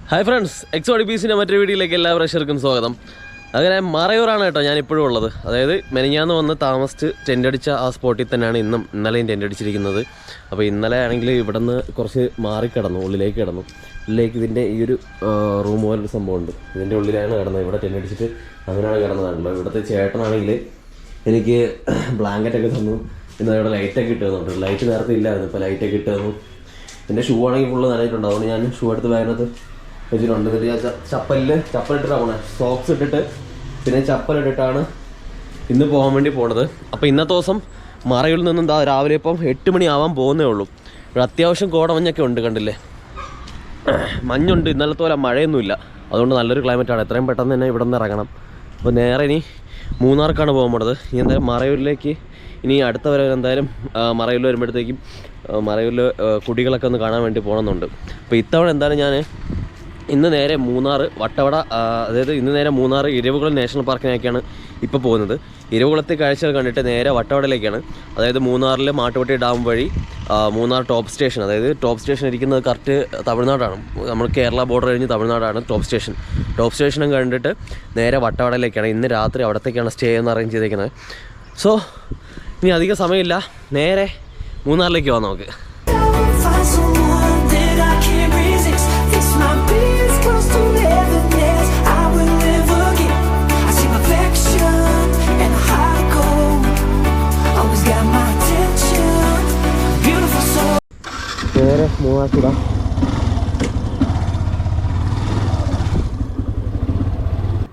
Hi friends, എക്സോഡിപ്പീസിൻ്റെ മറ്റൊരു വീഡിയോയിലേക്ക് എല്ലാ പ്രേക്ഷകർക്കും സ്വാഗതം. അങ്ങനെ മറയൂറാണ് കേട്ടോ ഞാൻ ഇപ്പോഴും ഉള്ളത്. അതായത് മെനഞ്ഞാന്ന് വന്ന് താമസിച്ച് ടെൻ്റ് അടിച്ച ആ സ്പോട്ടിൽ തന്നെയാണ് ഇന്നലെയും ടെൻ്റ് അടിച്ചിരിക്കുന്നത്. അപ്പോൾ ഇന്നലെ ആണെങ്കിൽ ഇവിടെ നിന്ന് കുറച്ച് മാറിക്കിടന്നു, ഉള്ളിലേക്ക് കിടന്നു. ഉള്ളിലേക്ക് ഇതിൻ്റെ ഈ ഒരു റൂം പോലൊരു സംഭവമുണ്ട്, ഇതിൻ്റെ ഉള്ളിലാണ് കിടന്നത്. ഇവിടെ ടെൻ്റ് അടിച്ചിട്ട് അങ്ങനെയാണ് കിടന്നതാണല്ലോ. ഇവിടുത്തെ ചേട്ടനാണെങ്കിൽ എനിക്ക് ബ്ലാങ്കറ്റൊക്കെ തന്നു. ഇന്ന് ഇവിടെ ലൈറ്റൊക്കെ ഇട്ട് തന്നുണ്ട്. ലൈറ്റ് നേരത്തെ ഇല്ലായിരുന്നു, ഇപ്പോൾ ലൈറ്റൊക്കെ ഇട്ട് തന്നു. എൻ്റെ ഷൂ ആണെങ്കിൽ ഫുള്ള് നനഞ്ഞിട്ടുണ്ട്, അതുകൊണ്ട് ഞാൻ ഷൂ എടുത്ത് ബാഗിനകത്ത് വെച്ചിട്ടുണ്ട്. എന്നിട്ട് ഞാൻ ചപ്പലിട്ടിട്ടാണ് പോണേ, സോക്സ് ഇട്ടിട്ട് പിന്നെ ചപ്പലിട്ടിട്ടാണ് ഇന്ന് പോകാൻ വേണ്ടി പോണത്. അപ്പോൾ ഇന്നത്തെ ദിവസം മറയിൽ നിന്നും രാവിലെ ഇപ്പം 8 മണിയാവാൻ പോകുന്നേ ഉള്ളൂ. ഇവിടെ അത്യാവശ്യം കോടമഞ്ഞൊക്കെ ഉണ്ട്, കണ്ടില്ലേ, മഞ്ഞുണ്ട്. ഇന്നലത്തെ പോലെ മഴയൊന്നുമില്ല, അതുകൊണ്ട് നല്ലൊരു ക്ലൈമറ്റാണ്. എത്രയും പെട്ടെന്ന് തന്നെ ഇവിടെ നിന്ന് ഇറങ്ങണം. അപ്പോൾ നേരെ ഇനി മൂന്നാർക്കാണ് പോകാൻ പോണത്. ഇനി എന്തായാലും മറയൂരിലേക്ക് ഇനി അടുത്ത വരെ എന്തായാലും മറയൂരിൽ വരുമ്പോഴത്തേക്കും മറയൂരിൽ കുടികളൊക്കെ ഒന്ന് കാണാൻ വേണ്ടി പോകണമെന്നുണ്ട്. അപ്പോൾ ഇത്തവണ എന്തായാലും ഞാൻ ഇന്ന് നേരെ മൂന്നാർ വട്ടവട, അതായത് ഇന്ന് നേരെ മൂന്നാർ ഇരവുകുളം നാഷണൽ പാർക്കിലേക്കാണ് ഇപ്പോൾ പോകുന്നത്. ഇരവുകുളത്തെ കാഴ്ചകൾ കണ്ടിട്ട് നേരെ വട്ടവടയിലേക്കാണ്. അതായത് മൂന്നാറിൽ മാട്ടുപ്പെട്ടി ഡാം വഴി മൂന്നാർ ടോപ്പ് സ്റ്റേഷൻ, അതായത് ടോപ്പ് സ്റ്റേഷൻ ഇരിക്കുന്നത് കറക്റ്റ് തമിഴ്നാടാണ്. നമ്മൾ കേരള ബോർഡർ കഴിഞ്ഞ് തമിഴ്നാടാണ് ടോപ്പ് സ്റ്റേഷൻ. ടോപ്പ് സ്റ്റേഷനും കണ്ടിട്ട് നേരെ വട്ടവടയിലേക്കാണ്. ഇന്ന് രാത്രി അവിടത്തേക്കാണ് സ്റ്റേ എന്ന് അറേഞ്ച് ചെയ്തേക്കുന്നത്. സോ ഇനി അധികം സമയമില്ല, നേരെ മൂന്നാറിലേക്ക് പോകാം നമുക്ക്. നേരെ മൂന്നാർക്കിടാ.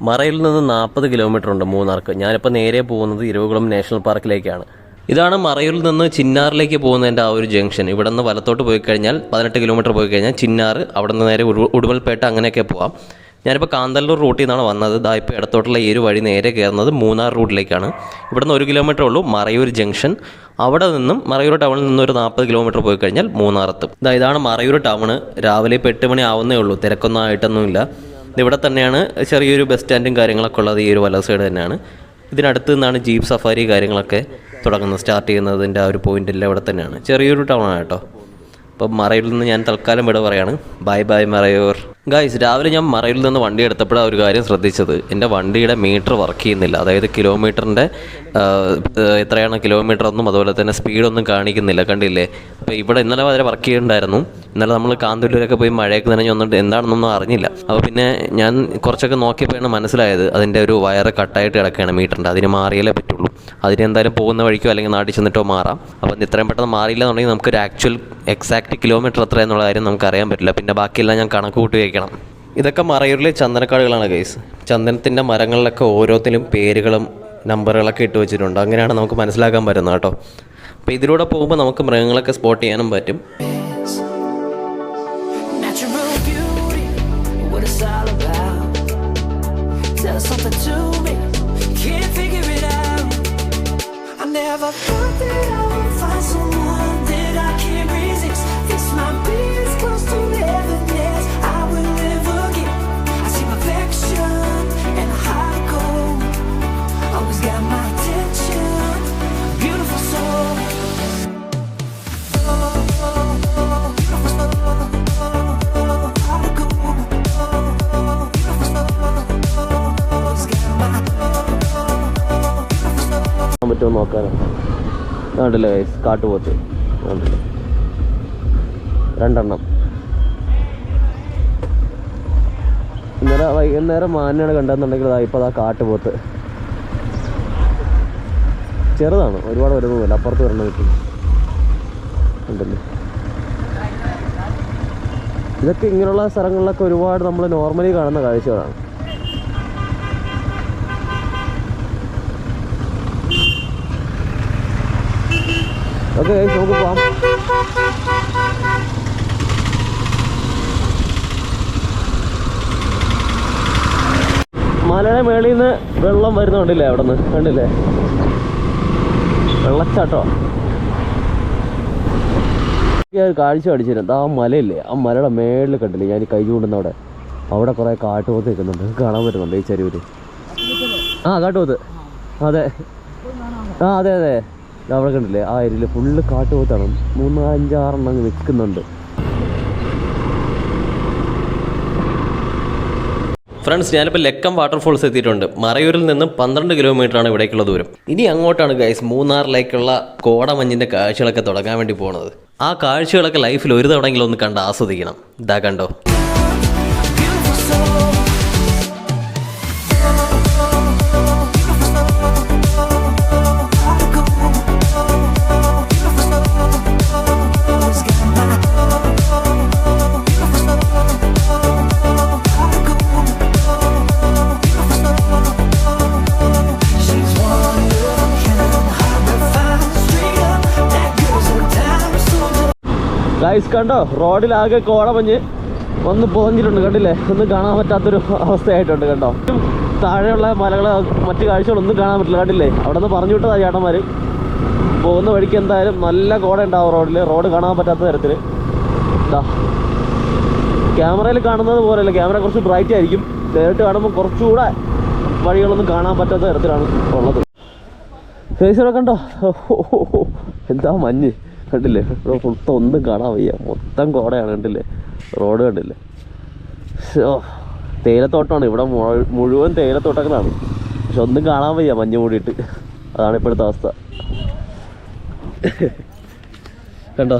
മറയിൽ നിന്ന് 40 കിലോമീറ്റർ ഉണ്ട് മൂന്നാർക്ക്. ഞാനിപ്പോൾ നേരെ പോകുന്നത് ഇരവുകുളം നാഷണൽ പാർക്കിലേക്കാണ്. ഇതാണ് മറയൂരിൽ നിന്ന് ചിന്നാറിലേക്ക് പോകുന്നതിൻ്റെ ആ ഒരു ജംഗ്ഷൻ. ഇവിടെ നിന്ന് വലത്തോട്ട് പോയി കഴിഞ്ഞാൽ 18 കിലോമീറ്റർ പോയി കഴിഞ്ഞാൽ ചിന്നാർ, അവിടെ നിന്ന് നേരെ ഉടുമൽപേട്ട അങ്ങനെയൊക്കെ പോവാം. ഞാനിപ്പോൾ കാന്തല്ലൂർ റൂട്ടിൽ നിന്നാണ് വന്നത്. ഇപ്പോൾ ഇടത്തോട്ടുള്ള ഈ ഒരു വഴി നേരെ കയറുന്നത് മൂന്നാർ റൂട്ടിലേക്കാണ്. ഇവിടെ നിന്ന് 1 കിലോമീറ്റർ ഉള്ളൂ മറയൂർ ജംഗ്ഷൻ. അവിടെ നിന്നും മറയൂർ ടൗണിൽ നിന്ന് ഒരു 40 കിലോമീറ്റർ പോയി കഴിഞ്ഞാൽ മൂന്നാറെത്തും. ഇതാണ് മറയൂർ ടൗണ്. രാവിലെ ഇപ്പോൾ 8 മണി ആവുന്നേ ഉള്ളൂ, തിരക്കൊന്നും ആയിട്ടൊന്നുമില്ല. ഇവിടെ തന്നെയാണ് ചെറിയൊരു ബസ് സ്റ്റാൻഡും കാര്യങ്ങളൊക്കെ ഉള്ളത്. ഈ ഒരു വല സൈഡ് തന്നെയാണ്. ഇതിനടുത്ത് നിന്നാണ് ജീപ്പ് സഫാരി കാര്യങ്ങളൊക്കെ തുടങ്ങുന്നത്, സ്റ്റാർട്ട് ചെയ്യുന്നതിൻ്റെ ആ ഒരു പോയിൻ്റെല്ലാം ഇവിടെ തന്നെയാണ്. ചെറിയൊരു ടൗണാണ് കേട്ടോ. അപ്പം മറയൂരിൽ നിന്ന് ഞാൻ തൽക്കാലം ഇവിടെ പറയാണ്. Bye bye Marayur. ഗൈസ്, രാവിലെ ഞാൻ മറയൂരിൽ നിന്ന് വണ്ടി എടുത്തപ്പോഴാണ് ഒരു കാര്യം ശ്രദ്ധിച്ചത്. എൻ്റെ വണ്ടിയുടെ മീറ്റർ വർക്ക് ചെയ്യുന്നില്ല. അതായത് കിലോമീറ്ററിൻ്റെ എത്രയാണ് കിലോമീറ്റർ ഒന്നും അതുപോലെ തന്നെ സ്പീഡൊന്നും കാണിക്കുന്നില്ല, കണ്ടില്ലേ. അപ്പോൾ ഇവിടെ ഇന്നലെ വരെ വർക്ക് ചെയ്യുന്നുണ്ടായിരുന്നു. ഇന്നലെ നമ്മൾ കാന്തല്ലൂരൊക്കെ പോയി മഴയൊക്കെ നനഞ്ഞ് വന്നിട്ട് എന്താണെന്നൊന്നും അറിഞ്ഞില്ല. അപ്പോൾ പിന്നെ ഞാൻ കുറച്ചൊക്കെ നോക്കിയപ്പോഴാണ് മനസ്സിലായത് അതിൻ്റെ ഒരു വയറ് കട്ടായിട്ട് കിടക്കുകയാണ് മീറ്ററിൻ്റെ. അതിന് മാറിയാലേ പറ്റുള്ളൂ. അതിന് എന്തായാലും പോകുന്ന വഴിക്കോ അല്ലെങ്കിൽ നാട്ടിൽ ചെന്നിട്ടോ മാറാം. അപ്പോൾ ഇത്രയും പെട്ടെന്ന് മാറിയില്ല എന്നുണ്ടെങ്കിൽ നമുക്കൊരു എക്സാക്റ്റ് കിലോമീറ്റർ എത്ര എന്നുള്ള കാര്യം നമുക്ക് അറിയാൻ പറ്റില്ല. പിന്നെ ബാക്കിയെല്ലാം ഞാൻ കണക്ക് കൂട്ടി വയ്ക്കണം. ഇതൊക്കെ മറയൂരിലെ ചന്ദനക്കാടുകളാണ് ഗൈസ്. ചന്ദനത്തിൻ്റെ മരങ്ങളിലൊക്കെ ഓരോത്തിനും പേരുകളും നമ്പറുകളൊക്കെ ഇട്ട് വെച്ചിട്ടുണ്ട്. അങ്ങനെയാണ് നമുക്ക് മനസ്സിലാക്കാൻ പറ്റുന്നത് കേട്ടോ. അപ്പോൾ ഇതിലൂടെ പോകുമ്പോൾ നമുക്ക് മൃഗങ്ങളൊക്കെ സ്പോട്ട് ചെയ്യാനും പറ്റും. പറ്റുമോ നോക്കാനോ. കണ്ടില്ലേ ഗൈസ്, കാട്ടുപോത്ത് കണ്ടില്ലേ, 2 എണ്ണം. ഇന്നലെ വൈകുന്നേരം മാനാണ് കണ്ടെന്നുണ്ടെങ്കിൽ ഇപ്പോൾ കാട്ടുപോത്ത് ചെറുതാണ്, ഒരുപാട് വരുന്നില്ല. അപ്പുറത്ത് വരണം കിട്ടും, കണ്ടില്ലേ. ഇതൊക്കെ ഇങ്ങനെയുള്ള സ്ഥലങ്ങളിലൊക്കെ ഒരുപാട് നമ്മൾ നോർമലി കാണുന്ന കാഴ്ചകളാണ്. ഓക്കെ ഗൈസ്, നമുക്ക് പോവാം. മലയുടെ മേളിൽ നിന്ന് വെള്ളം വരുന്നുണ്ടല്ലേ, അവിടെ നിന്ന് കണ്ടില്ലേ, വെള്ളച്ചാട്ടോ. കാഴ്ച അടിച്ചിരുന്നു. ആ മലയില്ലേ, ആ മലയുടെ മേളിൽ കണ്ടില്ലേ, ഞാൻ കൈ ചൂണ്ടുന്ന അവിടെ കുറേ കാട്ടുപോത്ത് നിൽക്കുന്നുണ്ട്. കാണാൻ പറ്റുന്നുണ്ട് ഈ ചെരുവിൽ. കാട്ടുപോത്ത്, അതെ അതെ അതെ, അവിടെ കണ്ടില്ലേ ആ ഏരിയയിൽ ഫുള്ള് കാട്ടുപോത്താണ്. 3, 5, 6 എണ്ണം നിൽക്കുന്നുണ്ട്. ഫ്രണ്ട്സ്, ഞാനിപ്പോൾ ലക്കം വാട്ടർഫോൾസ് എത്തിയിട്ടുണ്ട്. മറയൂരിൽ നിന്ന് 12 കിലോമീറ്ററാണ് ഇവിടേക്കുള്ള ദൂരം. ഇനി അങ്ങോട്ടാണ് ഗൈസ് മൂന്നാറിലേക്കുള്ള കോടമഞ്ഞിൻ്റെ കാഴ്ചകളൊക്കെ തുടങ്ങാൻ വേണ്ടി പോകുന്നത്. ആ കാഴ്ചകളൊക്കെ ലൈഫിൽ ഒരു തവണയെങ്കിലും ഒന്ന് കണ്ട് ആസ്വദിക്കണം. ഇതാ കണ്ടോ. ഗൈസ് കണ്ടോ, റോഡിലാകെ കോടമഞ്ഞ് വന്ന് പൊതിഞ്ഞിട്ടുണ്ട്. കണ്ടില്ലേ, ഒന്നും കാണാൻ പറ്റാത്തൊരു അവസ്ഥയായിട്ടുണ്ട്. കണ്ടോ, താഴെയുള്ള മലകൾ മറ്റു കാഴ്ചകളൊന്നും കാണാൻ പറ്റില്ല. കണ്ടില്ലേ, അവിടെ നിന്ന് പറഞ്ഞു വിട്ടതാ ചേട്ടന്മാർ. പോകുന്ന വഴിക്ക് എന്തായാലും നല്ല കോട ഉണ്ടാവും റോഡിൽ, റോഡ് കാണാൻ പറ്റാത്ത തരത്തിൽ. ഇതാ ക്യാമറയിൽ കാണുന്നത് പോലെയല്ല, ക്യാമറ കുറച്ച് ബ്രൈറ്റ് ആയിരിക്കും. നേരിട്ട് കാണുമ്പോൾ കുറച്ചുകൂടെ വഴികളൊന്നും കാണാൻ പറ്റാത്ത തരത്തിലാണ് ഉള്ളത്. ഫേസിലൊക്കെ കണ്ടോ, എന്താ മഞ്ഞ്. കണ്ടില്ലേ, ഇവിടെ മൊത്തം ഒന്നും കാണാൻ വയ്യ, മൊത്തം കോടയാണ്. കണ്ടില്ലേ, റോഡ് കണ്ടില്ലേ. തേയിലത്തോട്ടമാണ് ഇവിടെ, മുഴുവൻ തേയിലത്തോട്ടങ്ങളാണ്. പക്ഷെ ഒന്നും കാണാൻ വയ്യ, മഞ്ഞ് മൂടിയിട്ട്. അതാണ് ഇപ്പോഴത്തെ അവസ്ഥ. കണ്ടോ,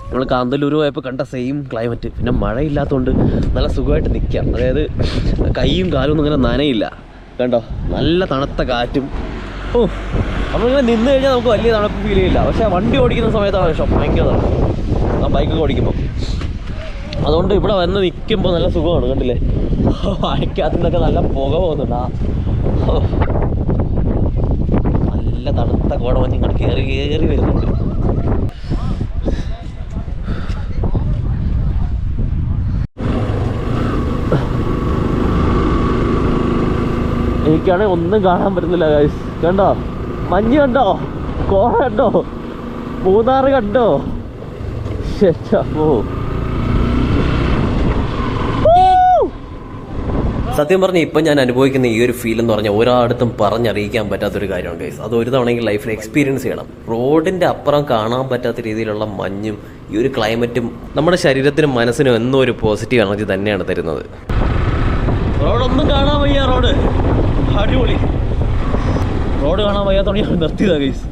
നമ്മൾ കാന്തല്ലൂർ പോയപ്പോൾ കണ്ട സെയിം ക്ലൈമറ്റ്. പിന്നെ മഴയില്ലാത്തതുകൊണ്ട് നല്ല സുഖമായിട്ട് നിൽക്കാം. അതായത് കൈയും കാലും ഒന്നും ഇങ്ങനെ നനയില്ല. കണ്ടോ, നല്ല തണുത്ത കാറ്റും. ഓ, നമ്മളിങ്ങനെ നിന്ന് കഴിഞ്ഞാൽ നമുക്ക് വലിയ തണുപ്പ് ഫീൽ ചെയ്യില്ല. പക്ഷേ വണ്ടി ഓടിക്കുന്ന സമയത്താണ് ഇഷ്ടം, ഭയങ്കര തണുപ്പ് ആ ബൈക്കൊക്കെ ഓടിക്കുമ്പോൾ. അതുകൊണ്ട് ഇവിടെ വന്ന് നിൽക്കുമ്പോൾ നല്ല സുഖമാണ്. കണ്ടില്ലേ, വാഴക്കകത്തു നിന്നൊക്കെ നല്ല പുക പോകുന്നുണ്ട്. നല്ല തണുത്ത കോടമഞ്ഞ് ഇങ്ങോട്ട് കയറി വരുന്നുണ്ട്. എനിക്കാണെങ്കിൽ ഒന്നും കാണാൻ പറ്റുന്നില്ല ഗൈസ്. കണ്ടോ, മഞ്ഞ് കണ്ടോ, കോട കണ്ടോ, മൂന്നാറ് കണ്ടോ. സത്യം പറഞ്ഞാൽ ഇപ്പം ഞാൻ അനുഭവിക്കുന്ന ഈ ഒരു ഫീൽ എന്ന് പറഞ്ഞാൽ ഒരാടത്തും പറഞ്ഞറിയിക്കാൻ പറ്റാത്തൊരു കാര്യമാണ് ഗൈസ്. അത് ഒരു തവണയെങ്കിൽ ലൈഫിൽ എക്സ്പീരിയൻസ് ചെയ്യണം. റോഡിൻ്റെ അപ്പുറം കാണാൻ പറ്റാത്ത രീതിയിലുള്ള മഞ്ഞും ഈ ഒരു ക്ലൈമറ്റും നമ്മുടെ ശരീരത്തിനും മനസ്സിനും എന്തോ ഒരു പോസിറ്റീവ് എനർജി തന്നെയാണ് തരുന്നത്. റോഡൊന്നും കാണാൻ വയ്യ, റോഡ് അടിപൊളി. റോഡ് കാണാൻ വയ്യാത്തോണ്ട് ഞാൻ നിർത്തിയതാ ഗൈസ്.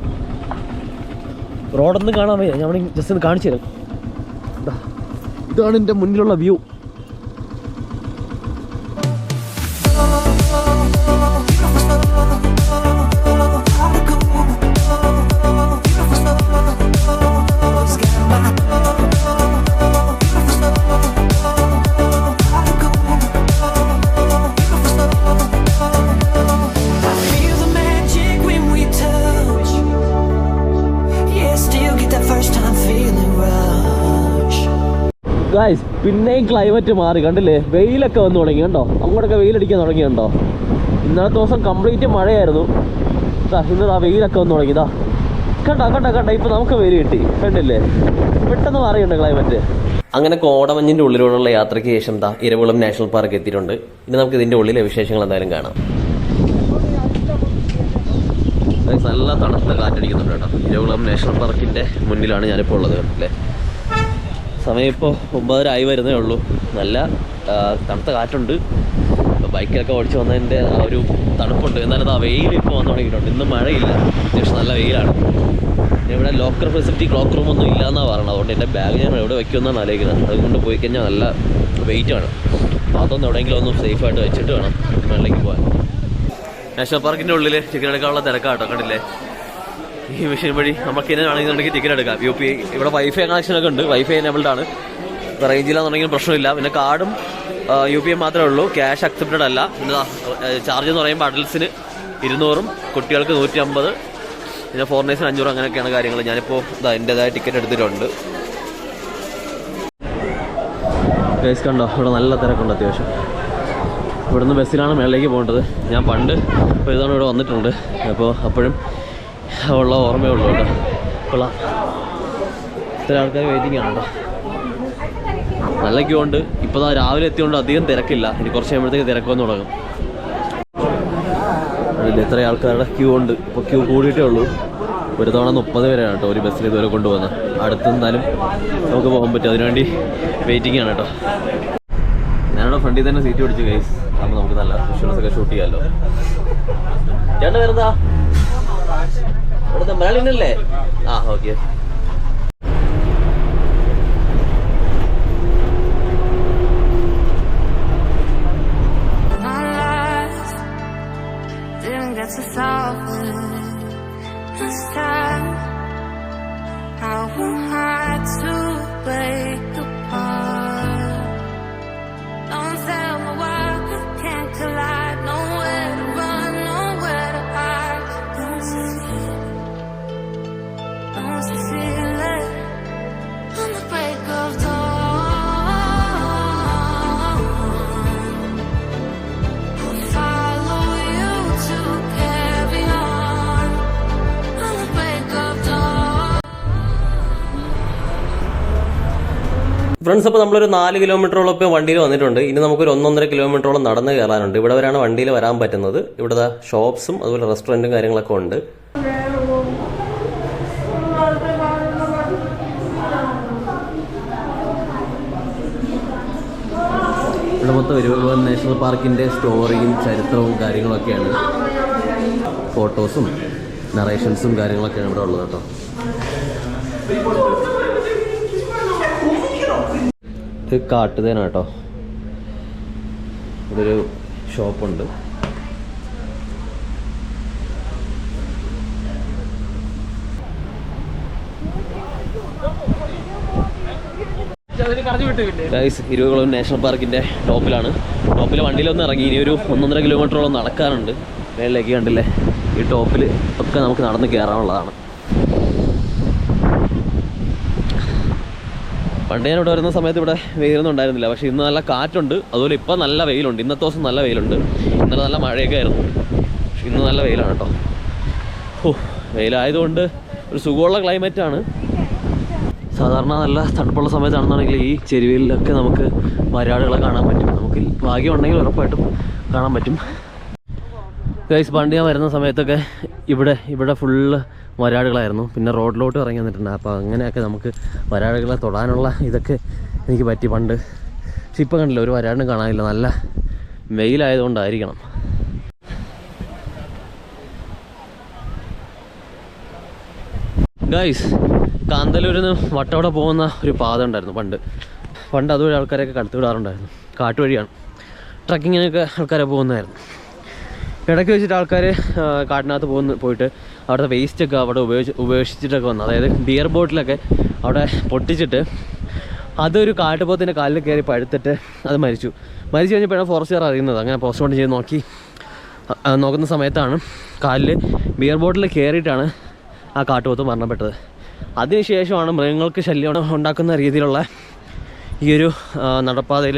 റോഡൊന്നും കാണാൻ വയ്യ, ഞാൻ ജസ്റ്റ് ഒന്ന് കാണിച്ചു തരാം. ഇതാണ് എൻ്റെ മുന്നിലുള്ള വ്യൂ. ഗൈസ്, പിന്നെയും ക്ലൈമറ്റ് മാറി. കണ്ടില്ലേ, വെയിലൊക്കെ വന്നു തുടങ്ങി. കണ്ടോ, അങ്ങോട്ടൊക്കെ വെയിലടിക്കാൻ തുടങ്ങി. കണ്ടോ, ഇന്നലത്തെ ദിവസം കംപ്ലീറ്റ് മഴയായിരുന്നു. ഇന്ന് വെയിലൊക്കെ വന്നു തുടങ്ങി. കണ്ട ഇപ്പം നമുക്ക് വെയിൽ കിട്ടി. കണ്ടില്ലേ, പെട്ടെന്ന് മാറിയുണ്ട് ക്ലൈമറ്റ്. അങ്ങനെ കോടമഞ്ഞിൻ്റെ ഉള്ളിലൂടെയുള്ള യാത്രയ്ക്ക് ശേഷം ഇരവികുളം നാഷണൽ പാർക്ക് എത്തിയിട്ടുണ്ട്. ഇനി നമുക്ക് ഇതിൻ്റെ ഉള്ളിലെ വിശേഷങ്ങൾ എന്തായാലും കാണാം. നല്ല തണുത്ത കാറ്റടിക്കുന്നുണ്ട് കേട്ടോ. ഇരവികുളം നാഷണൽ പാർക്കിൻ്റെ മുന്നിലാണ് ഞാനിപ്പോൾ ഉള്ളത്. കണ്ടില്ലേ, സമയം ഇപ്പോൾ 9:30 ആയി വരുന്നേ ഉള്ളൂ. നല്ല തണുത്ത കാറ്റുണ്ട്. ബൈക്കിലൊക്കെ ഓടിച്ച് വന്നതിൻ്റെ ആ ഒരു തണുപ്പുണ്ട്. എന്നാലും വെയിൽ ഇപ്പോൾ വന്നു തുടങ്ങിയിട്ടുണ്ട്. ഇന്ന് മഴയില്ല, അത്യാവശ്യം നല്ല വെയിലാണ്. ഇവിടെ ലോക്കർ ഫെസിലിറ്റി, ക്ലോക്ക് റൂം ഒന്നും ഇല്ലയെന്നാണ് പറയുന്നത്. അതുകൊണ്ട് എൻ്റെ ബാഗ് ഞാൻ എവിടെ വയ്ക്കുമെന്നാണ് ആലോചിക്കുന്നത്. അതുകൊണ്ട് പോയി കഴിഞ്ഞാൽ നല്ല വെയിറ്റാണ്. അപ്പോൾ അതൊന്നും എവിടെയെങ്കിലും ഒന്ന് സേഫായിട്ട് വെച്ചിട്ട് വേണം മുകളിലേക്ക് പോകാൻ. നാഷണൽ പാർക്കിൻ്റെ ഉള്ളിൽ ടിക്കറ്റ് എടുക്കാനുള്ള തിരക്കാട്ടോ. കണ്ടില്ലേ, ഈ മെഷീൻ വഴി നമുക്ക് ഇങ്ങനെ ആണെന്നുണ്ടെങ്കിൽ ടിക്കറ്റ് എടുക്കാം. UPI ഇവിടെ വൈഫൈ കണക്ഷനൊക്കെ ഉണ്ട്, വൈഫൈ എനേബിൾഡ് ആണ്. ഇപ്പോൾ റേഞ്ചിലാണെന്നുണ്ടെങ്കിൽ പ്രശ്നമില്ല. പിന്നെ കാർഡും UPI മാത്രമേ ഉള്ളൂ, ക്യാഷ് അക്സെപ്റ്റഡ് അല്ല. പിന്നെ ചാർജ് എന്ന് പറയുമ്പോൾ അഡൽസിന് 200, കുട്ടികൾക്ക് 150, പിന്നെ ഫോറിനേഴ്സിന് 500, അങ്ങനെയൊക്കെയാണ് കാര്യങ്ങൾ. ഞാനിപ്പോൾ എൻ്റെതായ ടിക്കറ്റ് എടുത്തിട്ടുണ്ട്. കേസ് കണ്ടോ, ഇവിടെ നല്ല തിരക്കുണ്ട് അത്യാവശ്യം. ഇവിടുന്ന് ബസ്സിലാണ് മേളിലേക്ക് പോകേണ്ടത്. ഞാൻ പണ്ട് ഒരു തവണ ഇവിടെ വന്നിട്ടുണ്ട്. അപ്പോൾ അപ്പോഴും ഉള്ള ഓർമ്മയേ ഉള്ളൂ കേട്ടോ. കൊള്ളാം, ഇത്ര ആൾക്കാർ വെയിറ്റിംഗ് ആണ് കേട്ടോ. നല്ല ക്യൂ ഉണ്ട്. ഇപ്പോൾ രാവിലെ എത്തിയോണ്ട് അധികം തിരക്കില്ല. ഇനി കുറച്ച് കഴിയുമ്പോഴത്തേക്ക് തിരക്ക് വന്ന് തുടങ്ങും. അതിൽ എത്ര ആൾക്കാരുടെ ക്യൂ ഉണ്ട്. ഇപ്പോൾ ക്യൂ കൂടിയിട്ടേ ഉള്ളൂ. ഒരു തവണ 30 പേരാണ് കേട്ടോ ഒരു ബസ്സിൽ ഇതുവരെ കൊണ്ടുപോകുന്നത്. അടുത്തെന്തായാലും നമുക്ക് പോകാൻ പറ്റും. അതിനുവേണ്ടി വെയിറ്റിംഗ് ആണ് കേട്ടോ. ഞാനിവിടെ ഫ്രണ്ടിൽ തന്നെ സീറ്റ് പിടിച്ചു ഗൈസ്. അപ്പോൾ നമുക്ക് നല്ല വിഷ്വൽസ് ഒക്കെ ഷൂട്ട് ചെയ്യാമല്ലോ. ചേട്ടൻ വരുന്നതാ ഇവിടുത്തെ മലയാളിന്നല്ലേ? ആ ഓക്കെ. ഫ്രണ്ട്സ്, അപ്പോൾ നമ്മളൊരു 4 കിലോമീറ്ററോളം ഇപ്പോൾ വണ്ടിയിൽ വന്നിട്ടുണ്ട്. ഇനി നമുക്കൊരു 1.5 കിലോമീറ്ററോളം നടന്ന് കയറാനുണ്ട്. ഇവിടെ വരെയാണ് വണ്ടിയിൽ വരാൻ പറ്റുന്നത്. ഇവിടെ ഷോപ്സും അതുപോലെ റെസ്റ്റോറൻറ്റും കാര്യങ്ങളൊക്കെ ഉണ്ട്. ഇവിടെ മൊത്തം ഇരുപത് നാഷണൽ പാർക്കിൻ്റെ സ്റ്റോറിയും ചരിത്രവും കാര്യങ്ങളൊക്കെയാണ്. ഫോട്ടോസും നറേഷൻസും കാര്യങ്ങളൊക്കെയാണ് ഇവിടെ ഉള്ളത് കേട്ടോ. ഇത് കാട്ടുതേന കേട്ടോ. ഇവിടെ ഒരു ഷോപ്പുണ്ട്. ഗൈസ്, ഇരുപകുളം നാഷണൽ പാർക്കിൻ്റെ ടോപ്പിലാണ്. ടോപ്പിൽ വണ്ടിയിലൊന്നും ഇറങ്ങി. ഇനി ഒരു 1.5 കിലോമീറ്ററോളം നടക്കാനുണ്ട്. മേളിലേക്ക് കണ്ടില്ലേ, ഈ ടോപ്പിൽ ഒക്കെ നമുക്ക് നടന്ന് കയറാനുള്ളതാണ്. പണ്ട് ഞാൻ ഇവിടെ വരുന്ന സമയത്ത് ഇവിടെ വെയിലൊന്നും ഉണ്ടായിരുന്നില്ല. പക്ഷേ ഇന്ന് നല്ല കാറ്റുണ്ട്. അതുപോലെ ഇപ്പം നല്ല വെയിലുണ്ട്. ഇന്നത്തെ ദിവസം നല്ല വെയിലുണ്ട്. ഇന്നലെ നല്ല മഴയൊക്കെ ആയിരുന്നു. പക്ഷെ ഇന്ന് നല്ല വെയിലാണ് കേട്ടോ. വെയിലായതുകൊണ്ട് ഒരു സുഖമുള്ള ക്ലൈമറ്റാണ്. സാധാരണ നല്ല തണുപ്പുള്ള സമയത്താണെന്നുണ്ടെങ്കിൽ ഈ ചെരുവിലൊക്കെ നമുക്ക് വരാടുകളെ കാണാൻ പറ്റും. നമുക്ക് ഭാഗ്യമുണ്ടെങ്കിൽ ഉറപ്പായിട്ടും കാണാൻ പറ്റും. ഗൈസ്, പണ്ട് ഞാൻ വരുന്ന സമയത്തൊക്കെ ഇവിടെ ഫുള്ള് വരാടുകളായിരുന്നു. പിന്നെ റോഡിലോട്ട് ഇറങ്ങി വന്നിട്ടുണ്ട്. അപ്പോൾ അങ്ങനെയൊക്കെ നമുക്ക് വരാടുകളെ തൊടാനുള്ള ഇതൊക്കെ എനിക്ക് പറ്റി പണ്ട്. പക്ഷെ ഇപ്പം കണ്ടില്ല, ഒരു വരാടിനും കാണാനില്ല. നല്ല വെയിലായതുകൊണ്ടായിരിക്കണം. ഗൈസ്, കാന്തല്ലൂരിൽ നിന്ന് വട്ടവട പോകുന്ന ഒരു പാത ഉണ്ടായിരുന്നു പണ്ട് അതുവഴി ആൾക്കാരെയൊക്കെ കടത്തി വിടാറുണ്ടായിരുന്നു. കാട്ടുവഴിയാണ്. ട്രക്കിങ്ങിനൊക്കെ ആൾക്കാരെ പോകുന്നതായിരുന്നു. ഇടയ്ക്ക് വെച്ചിട്ട് ആൾക്കാർ കാട്ടിനകത്ത് പോയിട്ട് അവിടുത്തെ വേസ്റ്റൊക്കെ അവിടെ ഉപേക്ഷിച്ചിട്ടൊക്കെ വന്നു. അതായത് ബിയർ ബോട്ടിലൊക്കെ അവിടെ പൊട്ടിച്ചിട്ട് അതൊരു കാട്ടുപോത്തിൻ്റെ കാലിൽ കയറി പഴുത്തിട്ട് അത് മരിച്ചു കഴിഞ്ഞപ്പോഴാണ് ഫോറസ്റ്റുകാർ അറിയുന്നത്. അങ്ങനെ പോസ്റ്റ്മോർട്ടം ചെയ്ത് നോക്കുന്ന സമയത്താണ് കാലിൽ ബിയർ ബോട്ടിൽ കയറിയിട്ടാണ് ആ കാട്ടുപോത്ത് മരണപ്പെട്ടത്. അതിനുശേഷമാണ് മൃഗങ്ങൾക്ക് ശല്യം ഉണ്ടാക്കുന്ന രീതിയിലുള്ള ഈ ഒരു നടപ്പാതയിൽ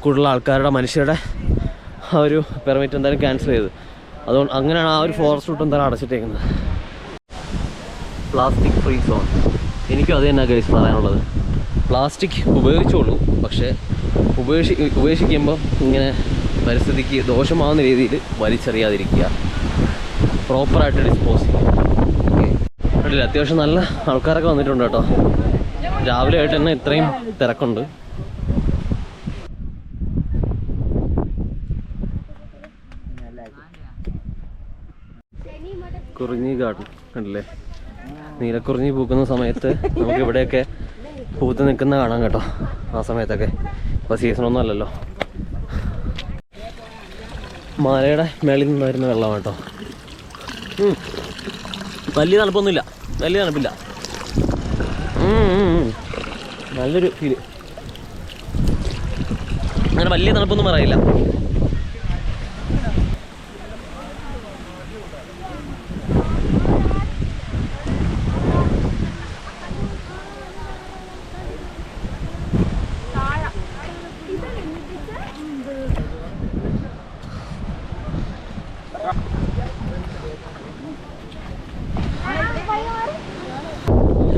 കൂടുതൽ ആൾക്കാരുടെ മനുഷ്യരുടെ ആ ഒരു പെർമിറ്റ് എന്തായാലും ക്യാൻസൽ ചെയ്ത്. അതുകൊണ്ട് അങ്ങനെയാണ് ആ ഒരു ഫോറസ്റ്റ് റൂട്ട് എന്തായാലും അടച്ചിട്ടേക്കുന്നത്. Plastic free zone. എനിക്കും അത് തന്നെ ഗൈസ് പറയാനുള്ളത്. പ്ലാസ്റ്റിക് ഉപയോഗിച്ചോളൂ, പക്ഷേ ഉപേക്ഷിക്കുമ്പോൾ ഇങ്ങനെ പരിസ്ഥിതിക്ക് ദോഷമാവുന്ന രീതിയിൽ വലിച്ചെറിയാതിരിക്കുക. പ്രോപ്പറായിട്ട് ഡിസ്പോസ് ചെയ്യുക. ഓക്കെ, അത്യാവശ്യം നല്ല ആൾക്കാരൊക്കെ വന്നിട്ടുണ്ട് കേട്ടോ. രാവിലെ ആയിട്ട് തന്നെ ഇത്രയും തിരക്കുണ്ട്. കുറിഞ്ഞി ഗാർഡൻ കണ്ടില്ലേ? നീലക്കുറിഞ്ഞി പൂക്കുന്ന സമയത്ത് നമുക്ക് ഇവിടെയൊക്കെ പൂത്ത് നിൽക്കുന്ന കാണാം കേട്ടോ. ആ സമയത്തൊക്കെ ഇപ്പോൾ സീസണൊന്നും അല്ലല്ലോ. മലയുടെ മേളിൽ നിന്ന് വരുന്ന വെള്ളമാണ് കേട്ടോ. വലിയ തണുപ്പൊന്നുമില്ല, വലിയ തണുപ്പില്ല. നല്ലൊരു ഫീല്. അങ്ങനെ വലിയ തണുപ്പൊന്നും പറയില്ല.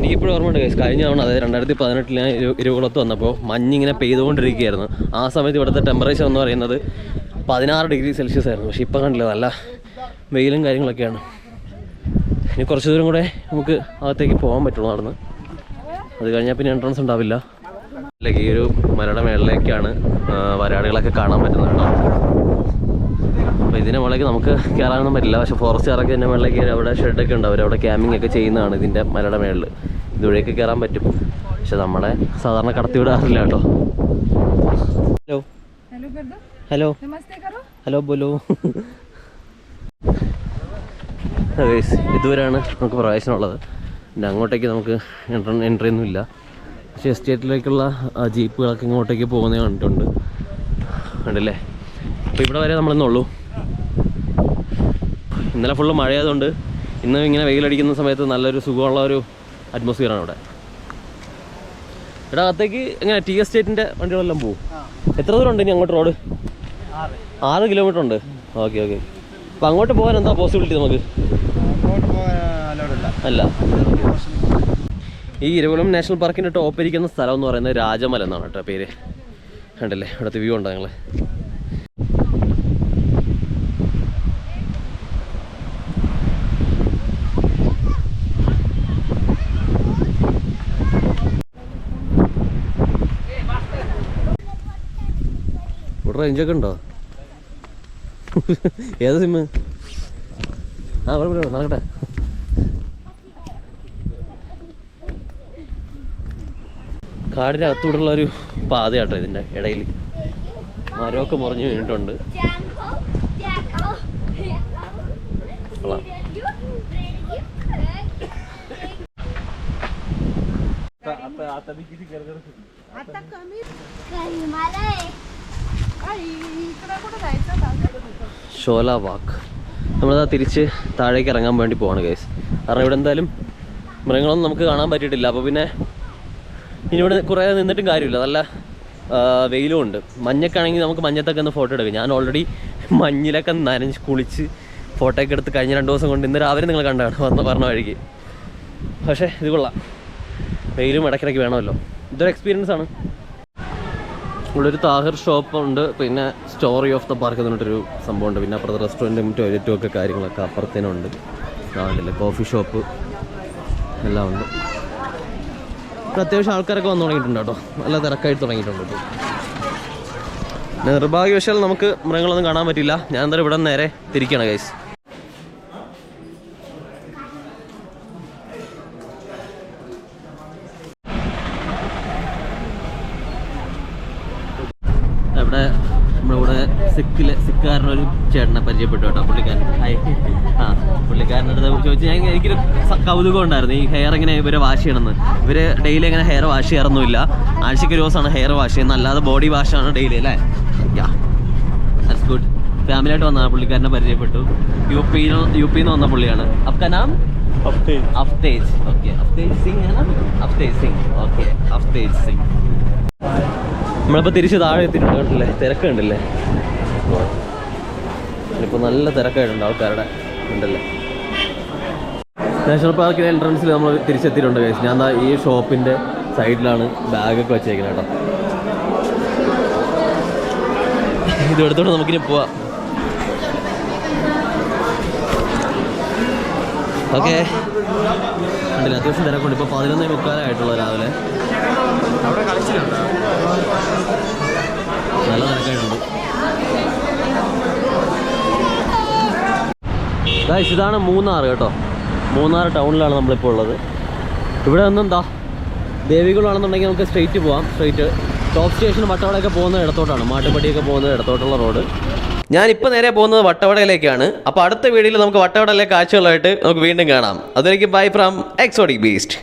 എനിക്കിപ്പോഴും ഓർമ്മയുണ്ട് ഗൈസ്, കഴിഞ്ഞ തവണ അതായത് 2018 ഞാൻ ഇരുകുളത്ത് വന്നപ്പോൾ മഞ്ഞിങ്ങനെ പെയ്തുകൊണ്ടിരിക്കുകയായിരുന്നു. ആ സമയത്ത് ഇവിടുത്തെ ടെമ്പറേച്ചർ എന്ന് പറയുന്നത് 16 ഡിഗ്രി സെൽഷ്യസ് ആയിരുന്നു. പക്ഷേ ഇപ്പം കണ്ടില്ല, നല്ല വെയിലും കാര്യങ്ങളൊക്കെയാണ്. ഇനി കുറച്ച് ദൂരം കൂടെ നമുക്ക് അകത്തേക്ക് പോകാൻ പറ്റുള്ളൂ നടന്ന്. അത് കഴിഞ്ഞാൽ പിന്നെ എൻട്രൻസ് ഉണ്ടാവില്ല. ഈ ഒരു മലയുടെ മേളിലേക്കാണ് വരാടികളൊക്കെ കാണാൻ പറ്റുന്നത് കേട്ടോ. അപ്പോൾ ഇതിൻ്റെ മുകളിലേക്ക് നമുക്ക് കയറാനൊന്നും പറ്റില്ല. പക്ഷേ ഫോറസ്റ്റുകാരൊക്കെ ഇതിൻ്റെ മുകളിലേക്ക് കയറി അവിടെ ഷെഡൊക്കെ ഉണ്ട്, അവരവിടെ ക്യാമ്പിംഗ് ഒക്കെ ചെയ്യുന്നതാണ് ഇതിൻ്റെ മലയുടെ മേളിൽ. ഇതുവഴിയൊക്കെ കയറാൻ പറ്റും, പക്ഷെ നമ്മളെ സാധാരണ കടത്തി വിടാറില്ല കേട്ടോ. Hello hello ബോലോ. ഇതുവരെയാണ് നമുക്ക് പ്രവേശനമുള്ളത്. പിന്നെ അങ്ങോട്ടേക്ക് നമുക്ക് എൻട്രി ഒന്നും ഇല്ല. പക്ഷേ എസ്റ്റേറ്റിലേക്കുള്ള ജീപ്പുകളൊക്കെ ഇങ്ങോട്ടേക്ക് പോകുന്നത് കണ്ടിട്ടുണ്ട്, കണ്ടില്ലേ. അപ്പോൾ ഇവിടെ വരെ നമ്മളിന്നുള്ളൂ. ഇന്നലെ ഫുള്ള് മഴയായതുകൊണ്ട് ഇന്ന് ഇങ്ങനെ വെയിലടിക്കുന്ന സമയത്ത് നല്ലൊരു സുഖമുള്ള ഒരു അറ്റ്മോസ്ഫിയറാണ് ഇവിടെ. ഇവിടെ അകത്തേക്ക് എങ്ങനെ ടീ എസ്റ്റേറ്റിൻ്റെ വണ്ടികളെല്ലാം പോകും. എത്ര ദൂരം ഉണ്ട് ഇനി അങ്ങോട്ട് റോഡ്? 6 കിലോമീറ്റർ ഉണ്ട്. Okay okay. അപ്പോൾ അങ്ങോട്ട് പോകാൻ എന്താ പോസിബിലിറ്റി നമുക്ക്? അല്ല, ഈ ഇരവികുളം നാഷണൽ പാർക്കിൻ്റെ ടോപ്പ് ഇരിക്കുന്ന സ്ഥലം എന്ന് പറയുന്നത് രാജമല എന്നാണ് കേട്ടോ പേര്. കണ്ടില്ലേ, ഇവിടുത്തെ വ്യൂ ഉണ്ടോ ഞങ്ങൾ? ഇവിടെ റേഞ്ചൊക്കെ ഉണ്ടോ? ഏത് സിമ്മ്? കുഴപ്പമില്ല, നടക്കട്ടെ. കാടിൻ്റെ അകത്തൂടുള്ള ഒരു പാതയാട്ടോ ഇതിൻ്റെ ഇടയിൽ. മരമൊക്കെ മുറിഞ്ഞ് വീണിട്ടുണ്ട്. ഷോല വാക്ക്. നമ്മളതാ തിരിച്ച് താഴേക്ക് ഇറങ്ങാൻ വേണ്ടി പോവാണ് ഗൈസ്. കാരണം ഇവിടെ എന്തായാലും മൃഗങ്ങളൊന്നും നമുക്ക് കാണാൻ പറ്റിയിട്ടില്ല. അപ്പോൾ പിന്നെ ഇനി ഇവിടെ കുറേ നിന്നിട്ടും കാര്യമില്ല, നല്ല വെയിലും ഉണ്ട്. മഞ്ഞൊക്കെയാണെങ്കിൽ നമുക്ക് മഞ്ഞത്തൊക്കെ ഒന്ന് ഫോട്ടോ എടുക്കാം. ഞാൻ ഓൾറെഡി മഞ്ഞിലൊക്കെ നനഞ്ഞ് കുളിച്ച് ഫോട്ടോ ഒക്കെ എടുത്ത് കഴിഞ്ഞ 2 ദിവസം കൊണ്ട് ഇന്ന് രാവിലെ നിങ്ങൾ കണ്ടാണ് പറഞ്ഞ വഴിക്ക്. പക്ഷേ ഇത് കൊള്ളാം, വെയിലും ഇടയ്ക്കിടയ്ക്ക് വേണമല്ലോ. ഇതൊരു എക്സ്പീരിയൻസ് ആണ്. ഇവിടെ ഒരു താഹിർ ഷോപ്പ് ഉണ്ട്, പിന്നെ സ്റ്റോറി ഓഫ് ദ പാർക്ക് എന്നിട്ടൊരു സംഭവമുണ്ട്. പിന്നെ അപ്പുറത്തെ റെസ്റ്റോറൻറ്റും ടോയ്ലറ്റും ഒക്കെ കാര്യങ്ങളൊക്കെ അപ്പുറത്തേനുണ്ട്. ആണ്ടില്ലേ, കോഫി ഷോപ്പ് എല്ലാം ഉണ്ട്. ഇപ്പോൾ അത്യാവശ്യം ആൾക്കാരൊക്കെ വന്നു തുടങ്ങിയിട്ടുണ്ട് കേട്ടോ, നല്ല തിരക്കായിട്ട് തുടങ്ങിയിട്ടുണ്ട് ഇപ്പോൾ. നിർഭാഗ്യവശാൽ നമുക്ക് മൃഗങ്ങളൊന്നും കാണാൻ പറ്റില്ല. ഞാൻ എന്തായാലും ഇവിടെ നേരെ തിരിക്കുകയാണ് ഗൈസ്. ഇവിടെ നമ്മളിവിടെ സിക്കാരനൊരു ചേട്ടനെ പരിചയപ്പെട്ടു കേട്ടോ. പുള്ളിക്കാരൻ്റെ അടുത്ത് ചോദിച്ചു. എനിക്കൊരു കൗതുകം ഉണ്ടായിരുന്നു, ഈ ഹെയർ എങ്ങനെ ഇവരെ വാഷ് ചെയ്യണമെന്ന്. ഇവർ ഡെയിലി എങ്ങനെ ഹെയർ വാഷ് ചെയ്യാറൊന്നുമില്ല, ആഴ്ചയ്ക്ക് ഒരു ദിവസമാണ് ഹെയർ വാഷ് ചെയ്യുന്നത്, അല്ലാതെ ബോഡി വാഷാണ് ഡെയിലി അല്ലേ. That's good. ഫാമിലിയായിട്ട് വന്നതാണ്, പുള്ളിക്കാരനെ പരിചയപ്പെട്ടു. യു പിന്ന് വന്ന പുള്ളിയാണ്. അപ്കാ നാം അഫ്തേജ്. ഓക്കെ, അഫ്തേജ് സിംഗ് ആണ്. അഫ്തേജ് സിംഗ്. ഓക്കെ, അഫ്തേജ് സിംഗ്. നമ്മളിപ്പോൾ തിരിച്ച് താഴെ എത്തിയിട്ടുണ്ട്, കണ്ടില്ലേ, തിരക്ക് കണ്ടില്ലേ. ഇപ്പോൾ നല്ല തിരക്കായിട്ടുണ്ട് ആൾക്കാരുടെ, ഉണ്ടല്ലേ. നാഷണൽ പാർക്കിൻ്റെ എൻട്രൻസിൽ നമ്മൾ തിരിച്ചെത്തിയിട്ടുണ്ട് ഗൈസ്. ഞാൻ ഈ ഷോപ്പിൻ്റെ സൈഡിലാണ് ബാഗൊക്കെ വെച്ചേക്കുന്നത് കേട്ടോ. ഇത് എടുത്തോണ്ട് നമുക്കിനി പോവാം. ഓക്കെ, കണ്ടില്ല, അത്യാവശ്യം തിരക്കുണ്ട്. ഇപ്പോൾ 11:45 രാവിലെ. നല്ല തിരക്കായിട്ടുണ്ട്. ഇതാണ് മൂന്നാർ കേട്ടോ. മൂന്നാർ ടൗണിലാണ് നമ്മളിപ്പോൾ ഉള്ളത്. ഇവിടെ നിന്നെന്താ ദേവികുളമാണെന്നുണ്ടെങ്കിൽ നമുക്ക് സ്ട്രെയിറ്റ് പോവാം. സ്ട്രെയിറ്റ് ടോപ്പ് സ്റ്റേഷൻ വട്ടവടയൊക്കെ പോകുന്ന ഇടത്തോട്ടാണ്, മാട്ടുപടിയൊക്കെ പോകുന്ന ഇടത്തോട്ടുള്ള റോഡ്. ഞാനിപ്പോൾ നേരെ പോകുന്നത് വട്ടവടയിലേക്കാണ്. അപ്പോൾ അടുത്ത വീഡിയോയിൽ നമുക്ക് വട്ടവടയിലെ കാഴ്ചകളായിട്ട് നമുക്ക് വീണ്ടും കാണാം. അതിലേക്ക് ബൈ ഫ്രം എക്സോട്ടിക് ബീസ്റ്റ്.